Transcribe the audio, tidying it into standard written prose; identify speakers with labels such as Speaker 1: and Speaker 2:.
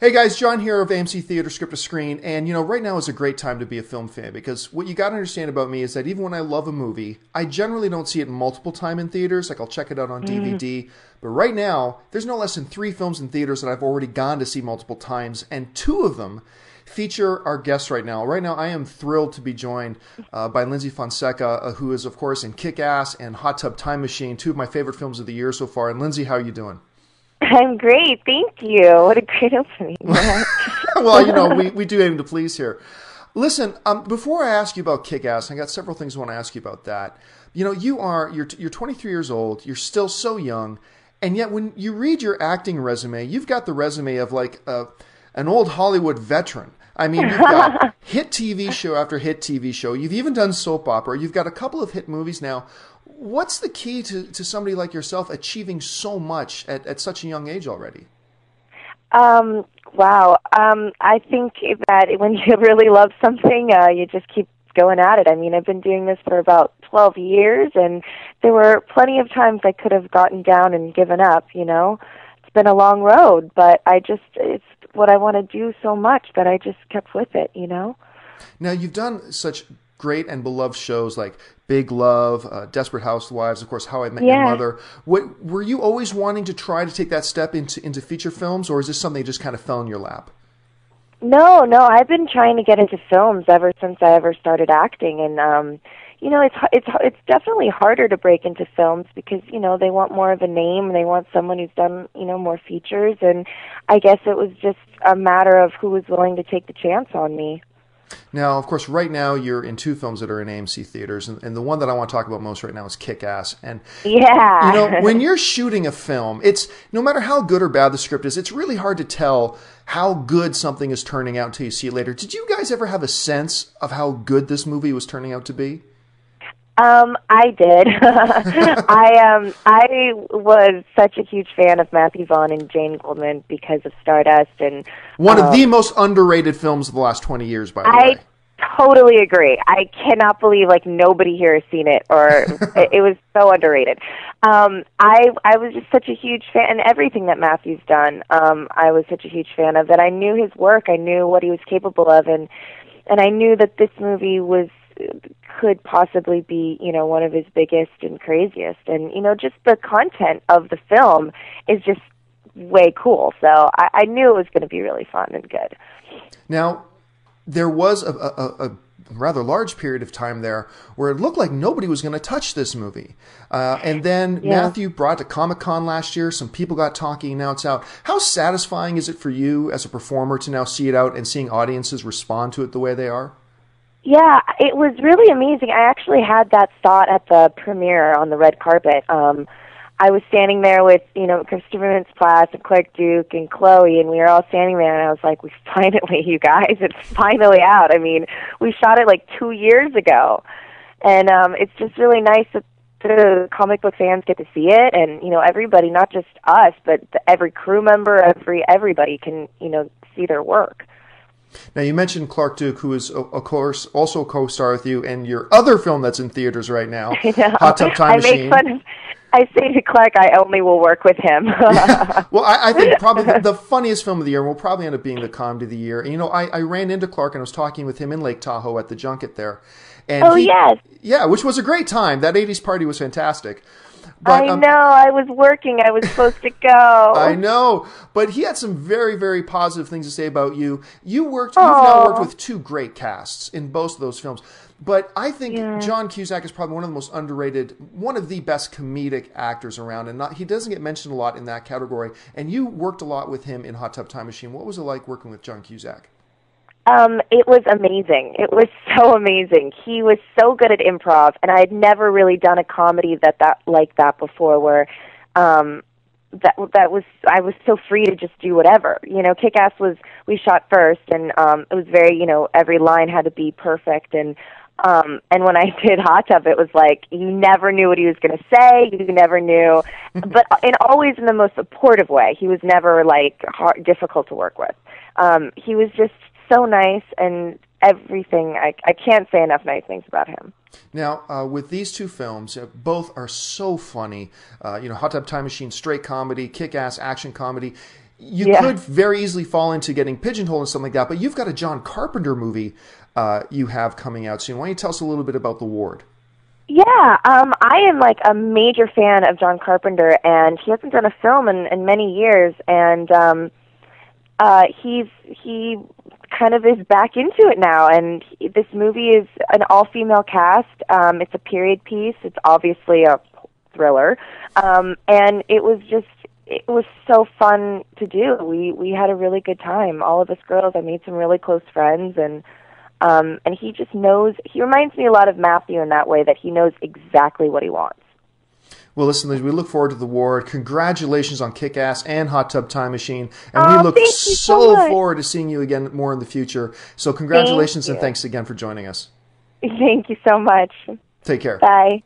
Speaker 1: Hey guys, John here of AMC Theater Script to Screen, and right now is a great time to be a film fan because what you got to understand about me is that even when I love a movie, I generally don't see it multiple time in theaters, like I'll check it out on DVD, but right now, there's no less than 3 films in theaters that I've already gone to see multiple times, and 2 of them feature our guests right now. Right now, I am thrilled to be joined by Lyndsy Fonseca, who is, of course, in Kick-Ass and Hot Tub Time Machine, 2 of my favorite films of the year so far. And Lyndsy, how are you doing?
Speaker 2: I'm great, thank you. What a great opening.
Speaker 1: Well, we do aim to please here. Listen, before I ask you about Kick-Ass, I got several things I want to ask you about that. You're 23 years old, you're still so young, and yet when you read your acting resume, you've got the resume of like an old Hollywood veteran. I mean, you've got hit TV show after hit TV show. You've even done soap opera. You've got a couple of hit movies now. What's the key to somebody like yourself achieving so much at such a young age already?
Speaker 2: Wow. I think that when you really love something, you just keep going at it. I mean, I've been doing this for about 12 years, and there were plenty of times I could have gotten down and given up, It's been a long road, but it's what I want to do so much that I just kept with it,
Speaker 1: Now, you've done such great and beloved shows like Big Love, Desperate Housewives, of course, How I Met Your Mother. Were you always wanting to try to take that step into feature films, or is this something that just kind of fell in your lap?
Speaker 2: No, I've been trying to get into films ever since I ever started acting, and it's definitely harder to break into films because they want more of a name, they want someone who's done more features, and I guess it was just a matter of who was willing to take the chance on me.
Speaker 1: Now, of course, right now you're in 2 films that are in AMC theaters, and the one that I want to talk about most right now is Kick-Ass. And when you're shooting a film, it's no matter how good or bad the script is, it's really hard to tell how good something is turning out until you see it later. Did you guys ever have a sense of how good this movie was turning out to be?
Speaker 2: I did. I was such a huge fan of Matthew Vaughn and Jane Goldman because of Stardust, and
Speaker 1: one of the most underrated films of the last 20 years, by the way.
Speaker 2: I totally agree. I cannot believe nobody here has seen it, or it was so underrated. I was just such a huge fan, and everything that Matthew's done, I was such a huge fan of that. I knew his work, I knew what he was capable of, and I knew that this movie could possibly be, one of his biggest and craziest. And, just the content of the film is just way cool. So I knew it was going to be really fun and good.
Speaker 1: Now, there was a rather large period of time there where it looked like nobody was going to touch this movie. And then Matthew brought it to Comic-Con last year. Some people got talking. Now it's out. How satisfying is it for you as a performer to now see it out and seeing audiences respond to it the way they are?
Speaker 2: Yeah, it was really amazing. I actually had that thought at the premiere on the red carpet. I was standing there with, Christopher Mintz-Plasse and Clark Duke and Chloe, and we were all standing there, and I was like, finally, you guys, it's finally out. I mean, we shot it 2 years ago, and it's just really nice that the comic book fans get to see it, and, everybody, not just us, but every crew member, everybody can, see their work.
Speaker 1: Now, you mentioned Clark Duke, who is, of course, also a co-star with you in your other film that's in theaters right now, Hot Tub Time Machine.
Speaker 2: I say to Clark, I only will work with him.
Speaker 1: Yeah. Well, I think probably the funniest film of the year will probably end up being the comedy of the year. And, I ran into Clark and I was talking with him in Lake Tahoe at the junket there. And
Speaker 2: yes.
Speaker 1: Yeah, which was a great time. That 80s party was fantastic. But,
Speaker 2: I know. I was working. I was supposed to go.
Speaker 1: I know. But he had some very, very positive things to say about you. You've now worked with 2 great casts in both of those films. But I think John Cusack is probably one of the most underrated, one of the best comedic actors around. And he doesn't get mentioned a lot in that category. And you worked a lot with him in Hot Tub Time Machine. What was it like working with John Cusack?
Speaker 2: It was amazing. It was so amazing. He was so good at improv, and I had never really done a comedy like that before, where I was so free to just do whatever. Kick-Ass we shot first, and it was very, every line had to be perfect, and when I did Hot Tub, it was like you never knew what he was going to say. You never knew, but always in the most supportive way. He was never difficult to work with. He was just so nice, and everything. I can't say enough nice things about him.
Speaker 1: Now, with these 2 films, both are so funny. Hot Tub Time Machine, straight comedy, Kick-Ass, action comedy. you could very easily fall into getting pigeonholed and something like that, but you've got a John Carpenter movie you have coming out soon. Why don't you tell us a little bit about The Ward?
Speaker 2: Yeah, I am like a major fan of John Carpenter, and he hasn't done a film in many years, and he kind of is back into it now, and this movie is an all-female cast. It's a period piece. It's obviously a thriller, and it was so fun to do. We had a really good time. All of us girls. I made some really close friends, and he just knows. He reminds me a lot of Matthew in that way, that he knows exactly what he wants.
Speaker 1: Well, listen, Liz, we look forward to The Ward. Congratulations on Kick-Ass and Hot Tub Time Machine. And we look so forward to seeing you again more in the future. So congratulations and thanks again for joining us.
Speaker 2: Thank you so much.
Speaker 1: Take care.
Speaker 2: Bye.